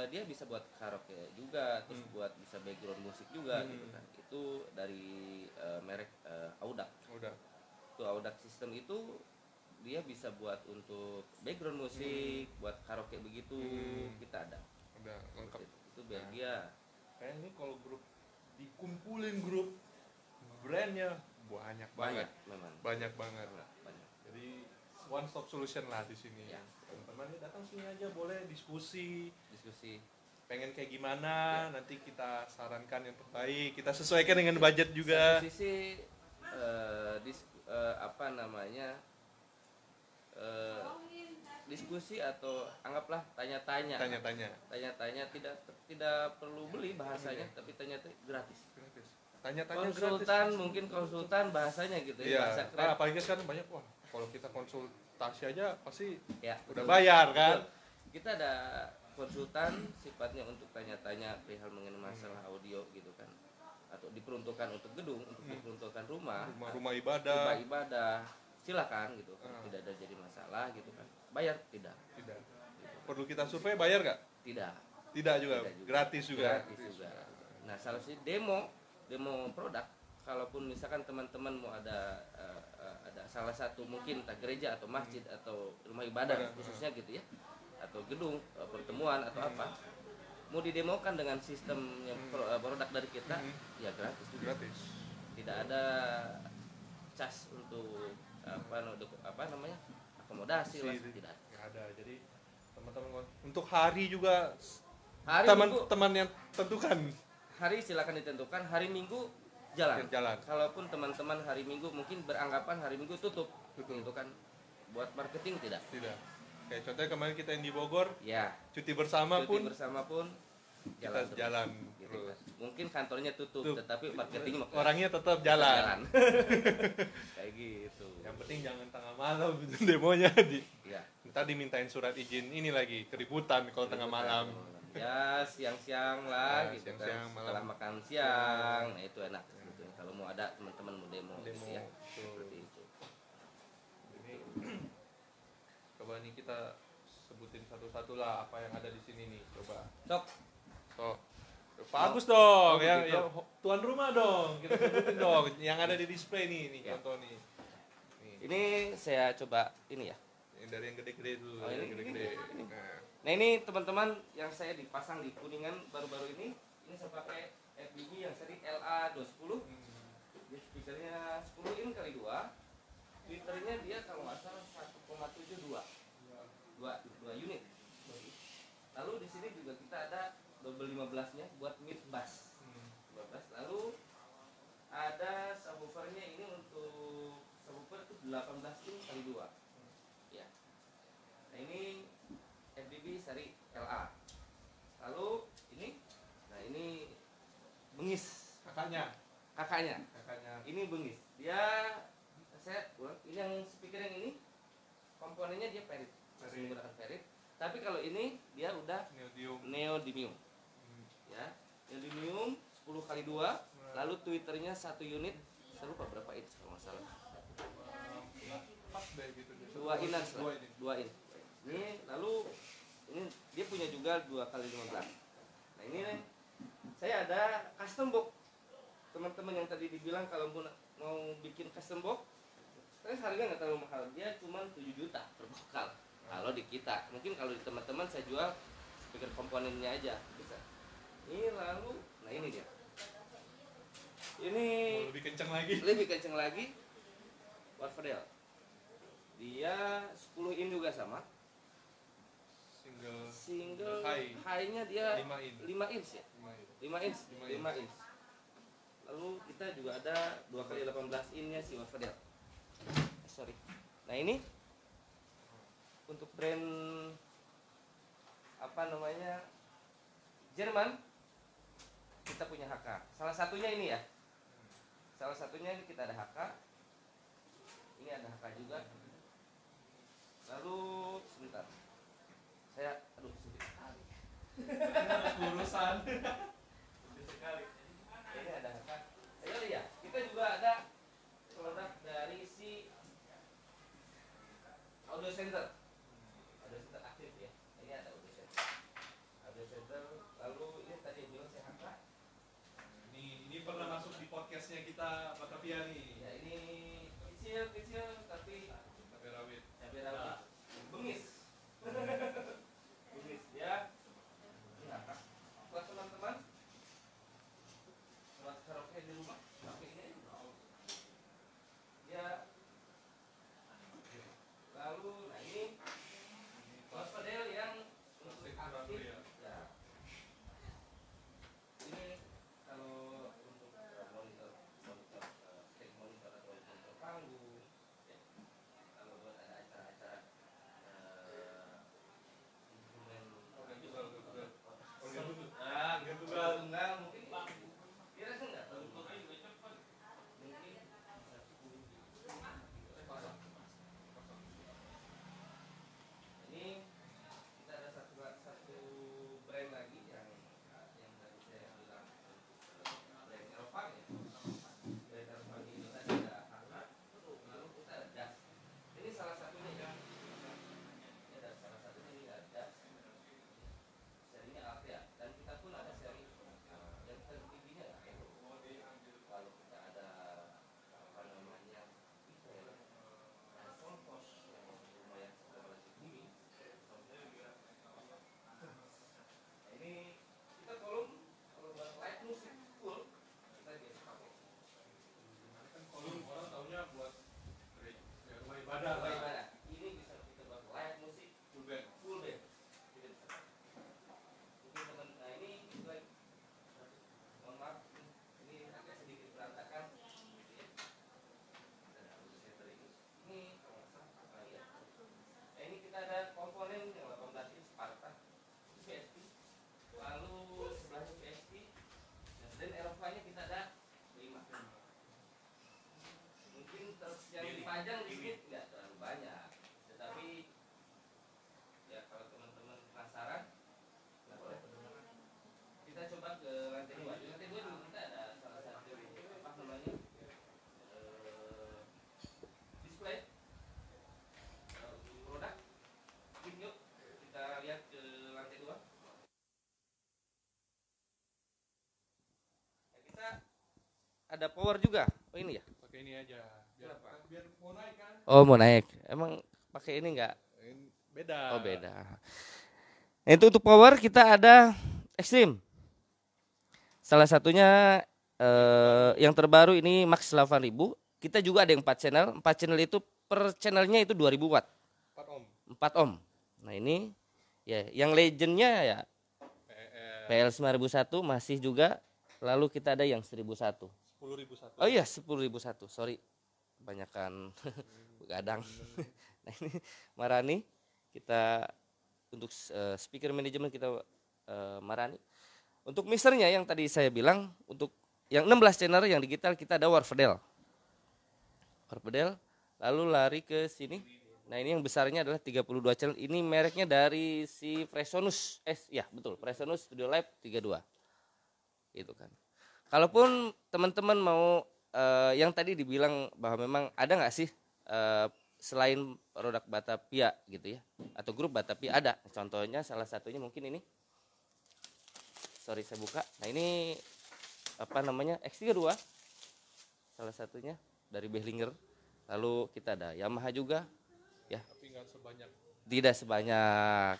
Dia bisa buat karaoke juga, terus buat bisa background musik juga gitu kan. Itu dari merek Audax. Itu Audax system itu dia bisa buat untuk background musik, buat karaoke begitu, kita ada. Udah lengkap. Itu Belgia. Kayak ini kalau dikumpulin grup brandnya banyak banget. Jadi one stop solution lah di sini. Ya. Teman-teman datang sini aja, boleh diskusi. Pengen kayak gimana, nanti kita sarankan yang terbaik. Kita sesuaikan dengan budget juga. Satu sisi diskusi atau anggaplah tanya-tanya tidak perlu beli bahasanya, tapi tanya-tanya gratis. Konsultan bahasanya gitu ya, bahasa keren. Apalagi sekarang banyak kalau kita konsultasi aja pasti udah betul. bayar kan. Betul. Kita ada konsultan sifatnya untuk tanya-tanya perihal mengenai masalah audio gitu kan, atau diperuntukkan untuk gedung, untuk diperuntukkan rumah ibadah, silakan gitu kan. Tidak ada jadi masalah gitu kan. Bayar tidak. Perlu kita survei bayar nggak? Tidak juga. Gratis juga. Nah, salah satu demo produk, kalaupun misalkan teman-teman mau ada salah satu mungkin entah gereja atau masjid atau rumah ibadah khususnya gitu ya, atau gedung pertemuan atau apa, mau didemokan dengan sistem yang produk dari kita, ya gratis. Tidak ada cas untuk akomodasi lah, tidak ada. Jadi teman-teman untuk hari juga teman-teman yang tentukan hari silakan ditentukan. Hari Minggu jalan. Kalaupun teman-teman hari Minggu mungkin beranggapan hari Minggu tutup. Gitu kan. Buat marketing tidak. Kayak contohnya kemarin kita yang di Bogor, ya. cuti bersama pun kita jalan gitu, terus. kan. Mungkin kantornya tutup, tetapi marketing orangnya tetap jalan. Kayak gitu. Yang penting jangan tengah malam itu demonya Ya. Ntar dimintain surat izin ini lagi keributan kalau tengah malam. Ya siang-siang lah Ya, gitu siang-siang, kan. Setelah malam. makan siang, nah itu enak gitu. Kalau mau ada teman-teman mau demo gitu ya. Betul. Seperti itu. Ini coba nih kita sebutin satu-satu lah apa yang ada di sini nih, coba. Sok. So, bagus dong, Oh, yang begitu. tuan rumah dong, kita sebutin dong, yang ada di display nih Ya. contoh nih. Nih, Ini saya coba ini ya. yang dari yang gede-gede dulu, Oh, yang ini, gede-gede. ini. Nah, Nah ini teman-teman yang saya dipasang di Kuningan baru-baru ini saya pakai FBB yang seri LA210. Dia speakernya 10 in kali 2. Liternya dia kalau nggak salah 1,72 2 unit. Lalu di sini juga kita ada double 15-nya buat mid bass. 15. Lalu ada subwoofernya ini untuk subwoofer itu 18 in kali 2. Ya. Nah ini FBB seri LA. Lalu ini, nah ini bengis kakaknya. ini bengis. Dia saya ulang, ini yang speaker yang ini komponennya dia Ferrit, masih menggunakan Ferrit. Tapi kalau ini dia udah neodymium. Ya, neodymium 10 kali 2, lalu tweeternya 1 unit. Saya lupa berapa inch kalau nggak salah. 2 inan, 2 in. Ini lalu ini dia punya juga 2 kali 15. Nah ini nih, saya ada custom box. Teman-teman yang tadi dibilang kalau mau bikin custom box, tapi harganya nggak terlalu mahal. Dia cuma 7 juta per vokal. Kalau di kita, mungkin kalau di teman-teman saya jual speaker komponennya aja bisa. Ini lalu, nah ini dia. Ini lebih kenceng lagi. Warfadel. Dia 10 in juga sama. Single high-nya dia 5 inch ya. 5 inch. Lalu kita juga ada 2 kali 18 in-nya si Warfadel. Sorry. Nah ini untuk brand apa namanya Jerman, kita punya HK. Salah satunya ini ya. Salah satunya ini kita ada HK. Ini ada HK juga. Lalu sebentar. Saya sedikit sekali. Harus urusan. Sedikit sekali. Ini ada HK. Ayo lihat, kita juga ada produk dari si Audio Center. Audio Center aktif ya. Ini ada Audio Center. Audio Center. Lalu ini tadi yang bilang saya HK. Ini pernah masuk di podcastnya kita Batavia nih. Ya ini kecil tapi rawit. Bengis. Bengis ya. Ini apa? Buat teman-teman. Buat karaoke di rumah. Pakai ini. Ya. Lalu nah ini Warfadel yang untuk aktif. Ya. Ini kalau untuk monitor dipajang di sini nggak terlalu banyak, tetapi ya kalau teman-teman penasaran, nah boleh kita coba ke lantai 2. Di lantai 2 juga kita ada salah satu apa namanya display produk. Yuk kita lihat ke lantai 2. Nah, kita ada power juga. Oh ini ya? Pakai ini aja. Biar mau naik kan? Oh mau naik. Emang pakai ini enggak? Beda. Oh beda. Nah, itu untuk power kita ada Extreme. Salah satunya yang terbaru ini Max 8000. Kita juga ada yang 4 channel. 4 channel itu per channelnya itu 2000 watt. 4 ohm. 4 ohm. Nah ini ya yang legendnya ya PL 9001 masih juga. Lalu kita ada yang 1001. 10.001. Oh iya 10.001. Sorry. Kebanyakan begadang. Nah ini Marani kita untuk speaker manajemen kita Marani. Untuk mixernya yang tadi saya bilang untuk yang 16 channel yang digital kita ada Warfedel. Lalu lari ke sini. Nah ini yang besarnya adalah 32 channel. Ini mereknya dari si Presonus. Ya betul, Presonus Studio Lab 32. Gitu kan. Kalaupun teman-teman mau yang tadi dibilang bahwa memang ada nggak sih selain produk Batavia gitu ya, atau grup Batavia ada. Contohnya salah satunya mungkin ini. Sorry saya buka. Nah ini apa namanya X32. Salah satunya dari Behlinger. Lalu kita ada Yamaha juga. Ya. Tapi nggak sebanyak. Tidak sebanyak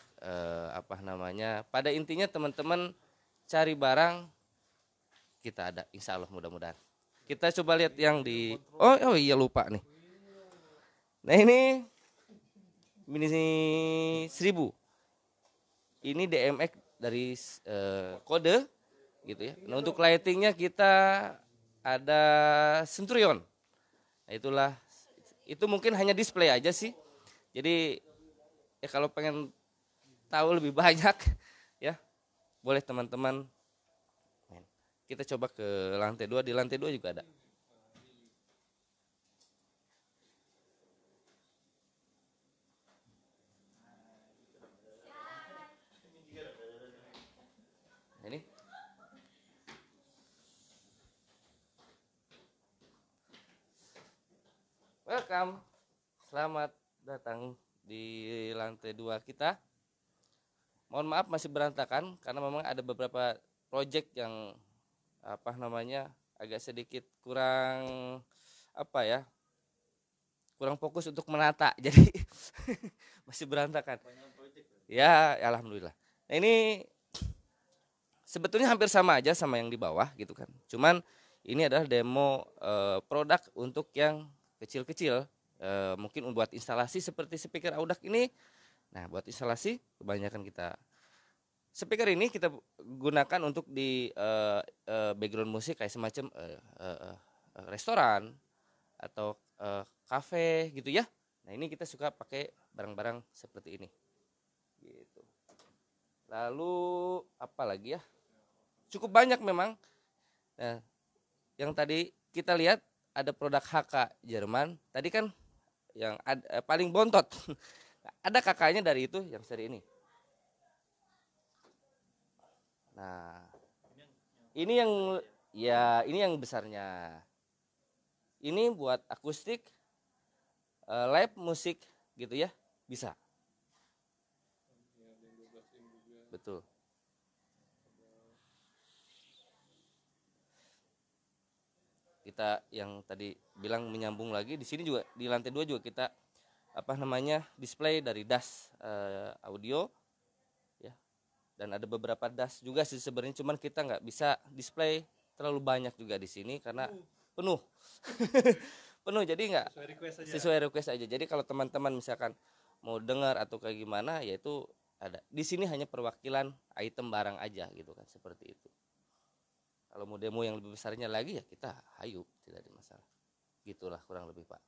apa namanya. Pada intinya teman-teman cari barang kita ada, insya Allah mudah-mudahan. Kita coba lihat yang di oh iya lupa nih. Nah ini Mini 1000. Ini DMX dari kode gitu ya. Nah untuk lightingnya kita ada Centurion. Nah itu mungkin hanya display aja sih. Jadi ya kalau pengen tahu lebih banyak ya boleh teman-teman. Kita coba ke lantai 2, di lantai 2 juga ada. Ini. Welcome. Selamat datang di lantai 2 kita. Mohon maaf masih berantakan karena memang ada beberapa project yang apa namanya agak sedikit kurang apa ya kurang fokus untuk menata jadi masih berantakan ya alhamdulillah. Nah ini sebetulnya hampir sama aja sama yang di bawah gitu kan, cuman ini adalah demo produk untuk yang kecil-kecil, mungkin buat instalasi seperti speaker Audax ini. Nah buat instalasi kebanyakan kita speaker ini kita gunakan untuk di background musik kayak semacam restoran atau kafe gitu ya. Nah ini kita suka pakai barang-barang seperti ini. Gitu. Lalu apa lagi ya? Cukup banyak memang. Nah, yang tadi kita lihat ada produk HK Jerman. Tadi kan yang paling bontot. Ada kakaknya dari itu yang seri ini. Nah, ini yang besarnya. Ini buat akustik, live musik gitu ya, bisa. Betul. Kita yang tadi bilang menyambung lagi di sini juga di lantai 2 juga kita apa namanya display dari DAS audio. Dan ada beberapa DAS juga sih sebenarnya, cuman kita nggak bisa display terlalu banyak juga di sini karena penuh. Penuh jadi nggak sesuai request aja. Jadi kalau teman-teman misalkan mau dengar atau kayak gimana ya itu ada. Di sini hanya perwakilan item barang aja gitu kan, seperti itu. Kalau mau demo yang lebih besarnya lagi ya kita hayu, tidak ada masalah. Gitulah kurang lebih Pak.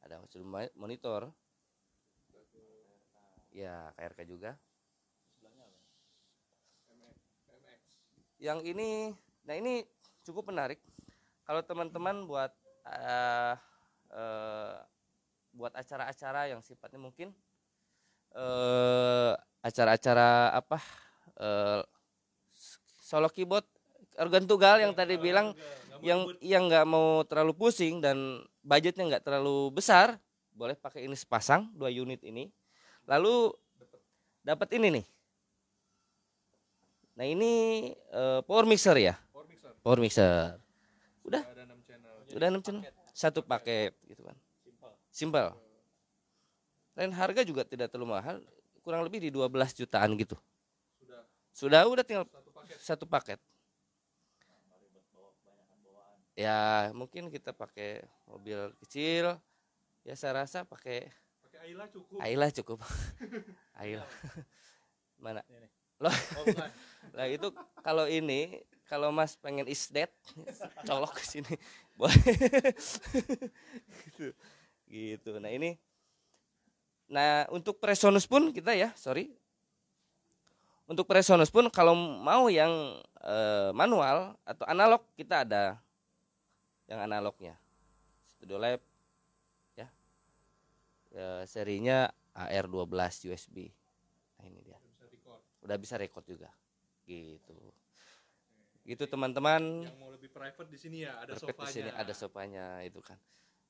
Ada monitor. Ya KRK juga. Yang ini, nah ini cukup menarik. Kalau teman-teman buat buat acara-acara yang sifatnya mungkin acara-acara apa solo keyboard, organ tunggal yang tadi bilang, yang nggak mau terlalu pusing dan budgetnya nggak terlalu besar, boleh pakai ini sepasang 2 unit ini. Lalu dapat ini nih. Nah ini power mixer ya. Power mixer. Udah 6 channel. Satu paket gitu kan. Simple. Dan harga juga tidak terlalu mahal, kurang lebih di 12 jutaan gitu. Udah tinggal satu paket. Ya mungkin kita pakai mobil kecil, ya saya rasa pakai Ayla cukup. Ayla. Mana? Loh. Lah itu kalau Mas pengen isdet, colok ke sini. Boleh. Gitu. Nah, untuk Presonus pun kita ya, Untuk Presonus pun kalau mau yang manual atau analog, kita ada yang analognya. Studio Lab ya. Serinya AR12 USB. Nah, ini dia. Udah bisa record juga. Gitu. Gitu teman-teman. Yang mau lebih private di sini ya, ada sofanya. Di sini ada sofanya itu kan.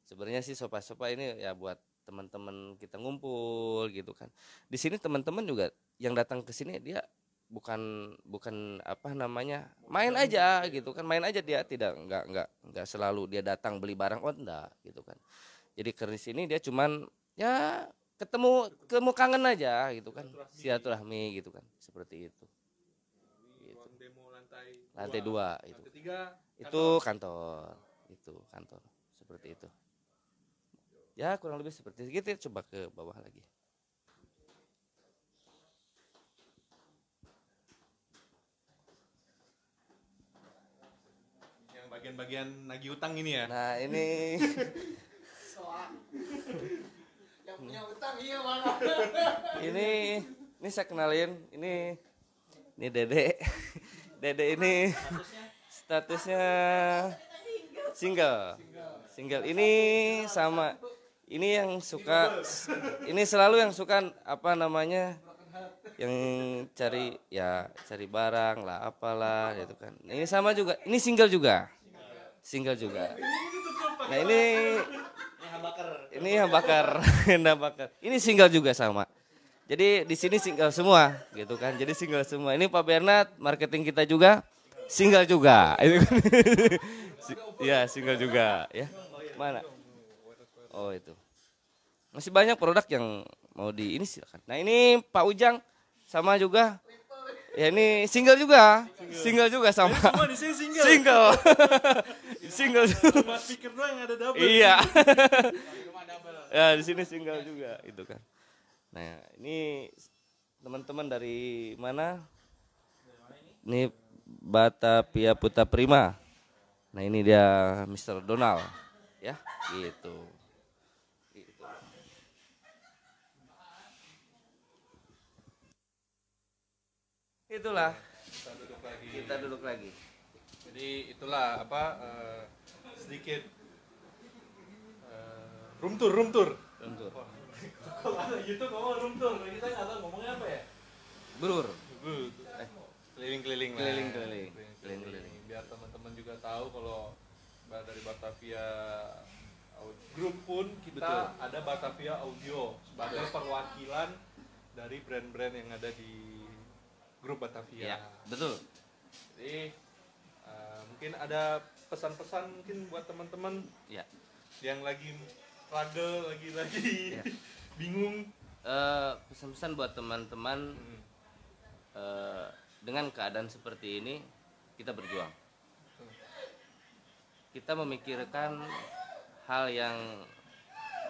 Sebenarnya sih sofa-sofa ini ya buat teman-teman kita ngumpul gitu kan. Di sini teman-teman juga yang datang ke sini dia bukan apa namanya, main aja gitu kan. Main aja, dia enggak selalu dia datang beli barang, enggak gitu kan. Jadi ke sini dia cuman ya ketemu kangen aja gitu kan. Silaturahmi gitu kan. Seperti itu. Ruang demo lantai 2 itu. Lantai 3 itu kantor. Itu kantor. Seperti itu. Ya kurang lebih seperti itu. Coba ke bawah lagi. Yang bagian-bagian nagih utang ini ya. Nah ini yang punya utang iya mana? ini saya kenalin. Ini Dede. Dede ini statusnya single. Ini sama. Ini yang suka, ini selalu yang suka apa namanya, yang cari barang lah apalah gitu kan. Ini sama juga, ini single juga. Nah ini hambakar. Ini single juga sama. Jadi di sini single semua gitu kan. Jadi single semua. Ini Pak Bernard, marketing kita juga single juga. Ya single juga ya. Mana? Oh itu. Masih banyak produk yang mau ini silakan. Nah ini Pak Ujang sama juga. Ya ini single juga sama. Semua di sini single. Single. Cuma speaker doang yang ada double. Iya. Ya di sini single juga itu kan. Nah ini teman-teman dari mana? Ini Batavia Putra Prima. Nah ini dia Mr. Donald. Ya gitu. Itulah kita duduk lagi. Jadi itulah sedikit room tour. Kalau ada YouTube ngomong room tour, kita nggak tahu ngomongnya apa ya. Brur. Keliling-keliling. Biar teman-teman juga tahu kalau dari Batavia Group pun kita Betul. ada Batavia Audio sebagai perwakilan dari brand-brand yang ada di grup Batavia. Ya, betul. Jadi mungkin ada pesan-pesan mungkin buat teman-teman Ya. yang lagi struggle, lagi Ya. bingung. Pesan-pesan buat teman-teman, dengan keadaan seperti ini kita berjuang. Kita memikirkan hal yang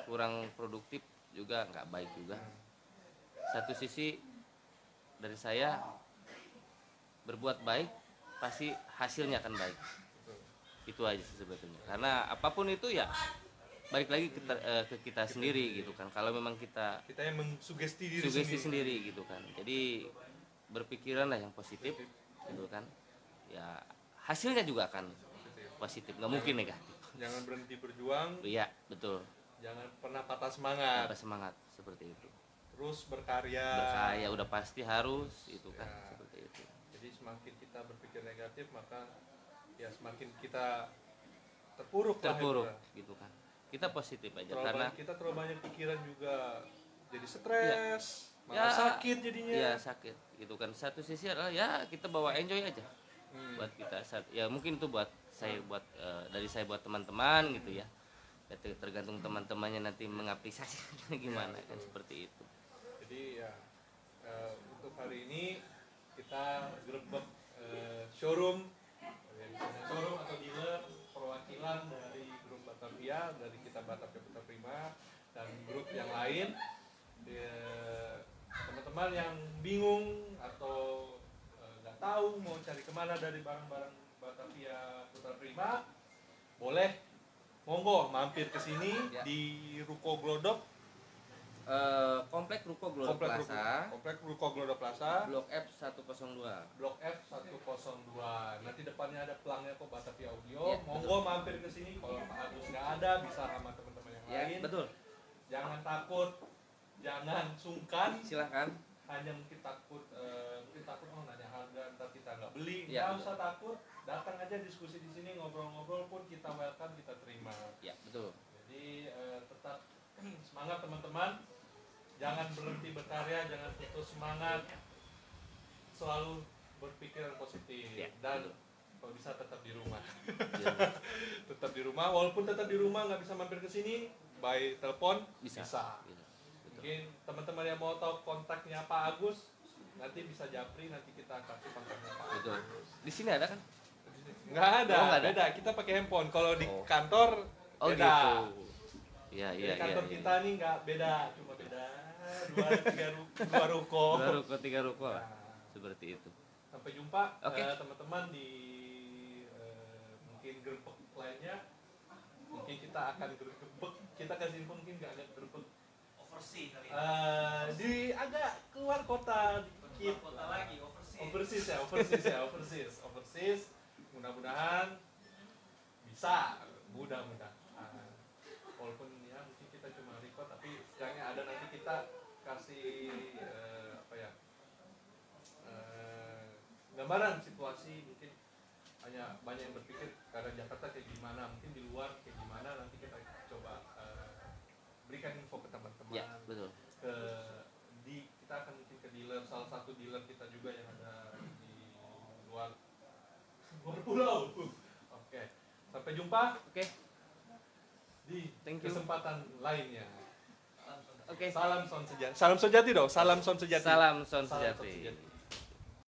kurang produktif juga nggak baik juga. Satu sisi dari saya, berbuat baik pasti hasilnya akan baik. Itu aja sih sebetulnya. Karena apapun itu ya balik lagi ke kita sendiri gitu kan. Kalau memang kita yang mengsugesti diri sendiri gitu kan. Jadi berpikiranlah yang positif gitu kan. Ya hasilnya juga akan positif, nggak mungkin negatif. Jangan berhenti berjuang, Iya, betul. jangan pernah patah semangat, Apa semangat seperti itu. terus berkarya. Berkaya udah pasti harus itu kan, Ya. seperti itu. Jadi semakin kita berpikir negatif, maka ya semakin kita terpuruk lah Terpuruk itu. gitu kan. Kita positif aja Terlalu karena kita terlalu banyak pikiran juga, jadi stres, malah ya, sakit jadinya. Iya, sakit gitu kan. Satu sisi adalah ya kita bawa enjoy aja. Buat kita ya mungkin itu buat saya buat dari saya buat teman-teman gitu ya. Tergantung teman-temannya nanti mengapresiasi gimana kan seperti itu. Jadi ya untuk hari ini kita gerebek showroom, ya, misalnya showroom atau dealer perwakilan dari grup Batavia, dari kita Batavia Putra Prima dan grup yang lain. Teman-teman yang bingung atau nggak tahu mau cari kemana dari barang-barang Batavia Putra Prima, boleh monggo mampir ke sini Ya. di Ruko Glodok. Komplek Ruko Glodok Plaza, Komplek Ruko Glodok Plaza, Blok F 102. Blok F 102. Nanti depannya ada pelangnya kok Batavia Audio. Ya, Monggo mampir ke sini. Kalau Pak Agus nggak ada, bisa sama teman-teman yang Ya, lain. betul. Jangan takut, jangan sungkan. Silahkan. Hanya mungkin takut oh nanya harga ntar kita nggak beli. Ya, Nggak usah takut. Datang aja diskusi di sini, ngobrol-ngobrol pun kita welcome, kita terima. Ya, betul. Jadi tetap semangat teman-teman. Jangan berhenti berkarya, jangan putus semangat. Selalu berpikiran positif Ya, dan betul. kalau bisa tetap di rumah. Ya, Tetap di rumah, walaupun tetap di rumah nggak bisa mampir ke sini, by telepon bisa. bisa. Bisa. Betul. Mungkin teman-teman yang mau tahu kontaknya Pak Agus, nanti bisa japri, nanti kita kasih kontaknya Pak Agus. Betul. Di sini ada kan? Nggak ada, Oh, nggak ada. beda. Kita pakai handphone. Kalau di Oh. kantor Oh beda. gitu. Iya, Jadi iya, iya. kantor iya. kita nih nggak beda, cuma beda dua ruko. Dua ruko, tiga ruko lah. Nah, Seperti itu. sampai jumpa Oke. teman-teman di mungkin gerbek lainnya. Mungkin kita akan gerbek, kita kasih info mungkin nggak agak gerbek Oversee kali di agak keluar kota dikit. kota lagi, oversee. Overseas. Mudah-mudahan bisa, mudah-mudahan. Walaupun ya mungkin kita cuma record, tapi setidaknya ada nanti kita kasih gambaran situasi. Mungkin hanya banyak yang berpikir karena Jakarta kayak gimana, mungkin di luar kayak gimana, nanti kita coba berikan info ke teman-teman. Ya, betul. Kita akan mungkin ke dealer, salah satu dealer kita juga yang ada di luar pulau. Oke, sampai jumpa Oke. di Thank you. kesempatan lainnya. Oke. Salam son sejati. Salam son sejati dong. Salam son sejati. Salam Son Salam son Sejati. sejati.